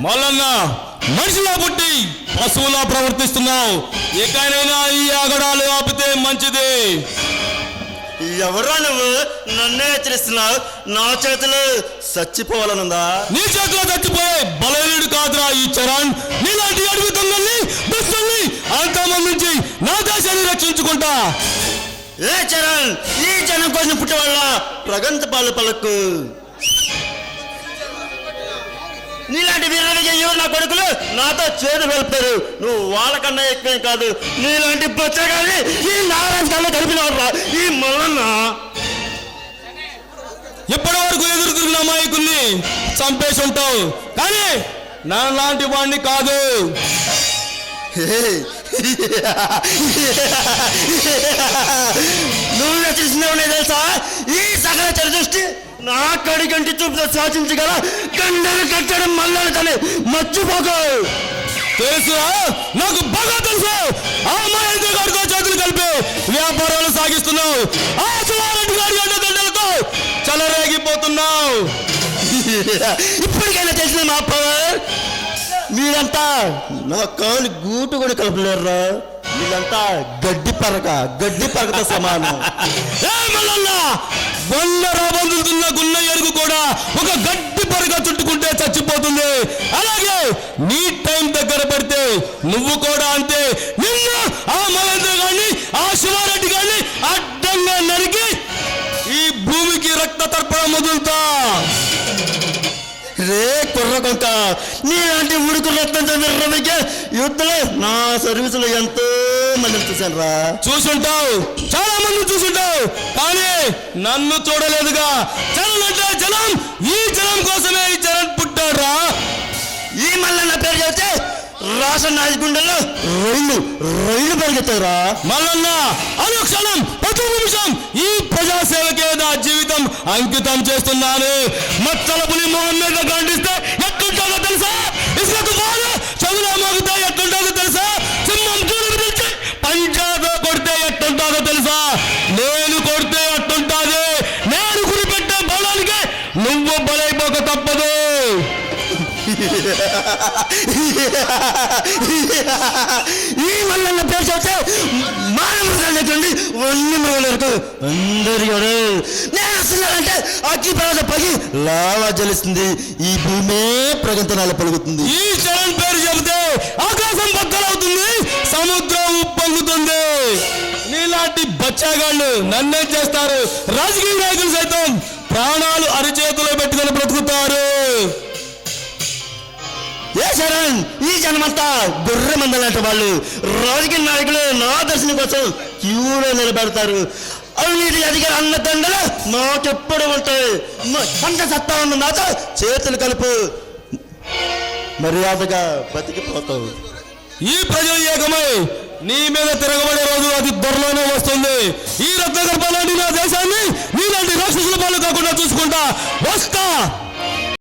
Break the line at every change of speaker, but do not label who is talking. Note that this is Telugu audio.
మల్లన్న మనిషిలా పుట్టి పశువులా ప్రవర్తిస్తున్నావు. ఎక్కడైనా ఈ ఆగడాలు ఆపితే మంచిది.
ఎవరా నువ్వు నన్నే హెచ్చరిస్తున్నావు? నా చేతిలో చచ్చిపోవాలనుందా?
నీ చేతిలో చచ్చిపోయే బలహీనుడు కాదురా ఈ చరణ్. నీలాంటి అడవి దొంగల్ని దుస్తుల్ని అంతమంది నుంచి నా దేశాన్ని రక్షించుకుంటా.
ఏ చరణ్, ఈ జనం కోసం పుట్టేవాళ్ళ ప్రగంత పాలు పలకు. నీలాంటి వీరులు నా కొడుకులు నాతో చేతులు వెళ్తారు. నువ్వు వాళ్ళకన్నా ఎక్కువేం కాదు. నీలాంటి బొచ్చగాని ఈ నారాయణ కన్నా కలిపినవాడ్రా ఈ మల్లన్న.
ఇప్పటి వరకు ఎదురు తిరిగిన అమాయకుల్ని చంపేసి ఉంటావు, కానీ నా లాంటి వాడిని కాదు.
నువ్వు రచించినవనే తెలుసా? ఈ సకల చరదృష్టి నా కడిగంటి చూపుతో శాసించగల గండలు కట్టడం మల్లలు కానీ మర్చిపోకు.
తెలుసురా, నాకు బాగా తెలుసు. ఆ మహేంద్ర గారితో చేతులు కలిపి వ్యాపారాలు సాగిస్తున్నావు. ఆ శివారెడ్డి గారి గంట దండలతో చెలరేగిపోతున్నావు.
ఇప్పటికైనా తెలిసిన మా పవర్. మీరంతా నా కాలు గూటు కూడా కలపలేరురా. వీళ్ళంతా గడ్డి పరకతో సమానం.
గొల్ల రాబందుతున్న గున్న ఎరుగు కూడా ఒక గడ్డి పరక చుట్టుకుంటే చచ్చిపోతుంది. అలాగే నీ టైం దగ్గర పడితే నువ్వు కూడా అంతే. నిన్న ఆ మహేంద్ర గారిని ఆ శివారెడ్డి గారిని అడ్డంగా నరికి ఈ భూమికి రక్త తర్పణ మొదలుతా.
రే కుర్ర కొంక, నీలాంటి ఉడుకు రక్తంతో నిర్రమికే యుద్ధంలో నా సర్వీసులో ఎంతో మంది చూశాను రా.
చూసుంటావు, చాలా మంది చూసుంటావు, కానీ నన్ను చూడలేదుగా. జనం అంటే జనం, ఈ జనం కోసమే ఈ జనం పుట్టాడురా.
ఈ మల్లన్న పేరు చెబితే రాష్ట్ర నాయకుండలో రైలు పరిగెత్తారా.
మల్లన్న అనుక్షణం ప్రతి నిమిషం ఈ ప్రజాసేవకే నా జీవితం అంకితం చేస్తున్నాను. మచ్చల పులి మొహం మీద ఖండిస్తే ఎట్లుంటుందో తెలుసా? ఇసుకు బాగా చదువులో మోగితే ఎట్లుంటుందో తెలుసా? సింహం చూడు పిలిచి పంజాబ్ కొడితే ఎట్లుంటుందో తెలుసా? నేను కొడితే ఎట్లుంటుంది. నేను గురిపెట్టే బలానికి నువ్వు బలైపోక తప్పదు.
ఈ మల్లన్న పేరు చెబితే మానవ మృగాలు వన్య మృగాలు వరకు అందరి నేను వస్తున్నానంటే అగ్గి పర్వత పగి లావా జలిస్తుంది. ఈ భూమే ప్రగంతనాలు పలుకుతుంది.
ఈ చరణ్ పేరు చెబితే ఆకాశం బద్దలవుతుంది, సముద్రం ఉప్పొంగుతుంది. నీలాంటి బచ్చాగాళ్ళు నన్నేం చేస్తారు? రాజకీయ నాయకులు సైతం ప్రాణాలు అరిచేతులో పెట్టుకొని బ్రతుకుతారు.
ఏ చరణ్, ఈ జనమంతా గొర్రె మందలాంటి వాళ్ళు. రాజకీయ నాయకులు నా దర్శనం కోసం క్యూలో నిలబెడతారు. అవినీతి అధికారి అన్న దండలు నాకెప్పుడు ఉంటాయి. పంట సత్తా ఉన్న నాతో చేతులు కలుపు, మర్యాదగా బతికిపోతావు.
ఈ ప్రజలు ఏకమై నీ మీద తిరగబడే రోజు అది త్వరలోనే వస్తుంది. ఈ రత్నగర్భాలాంటి నా దేశాన్ని నీలాంటి రాక్షసుల పాలు కాకుండా చూసుకుంటా వస్తా.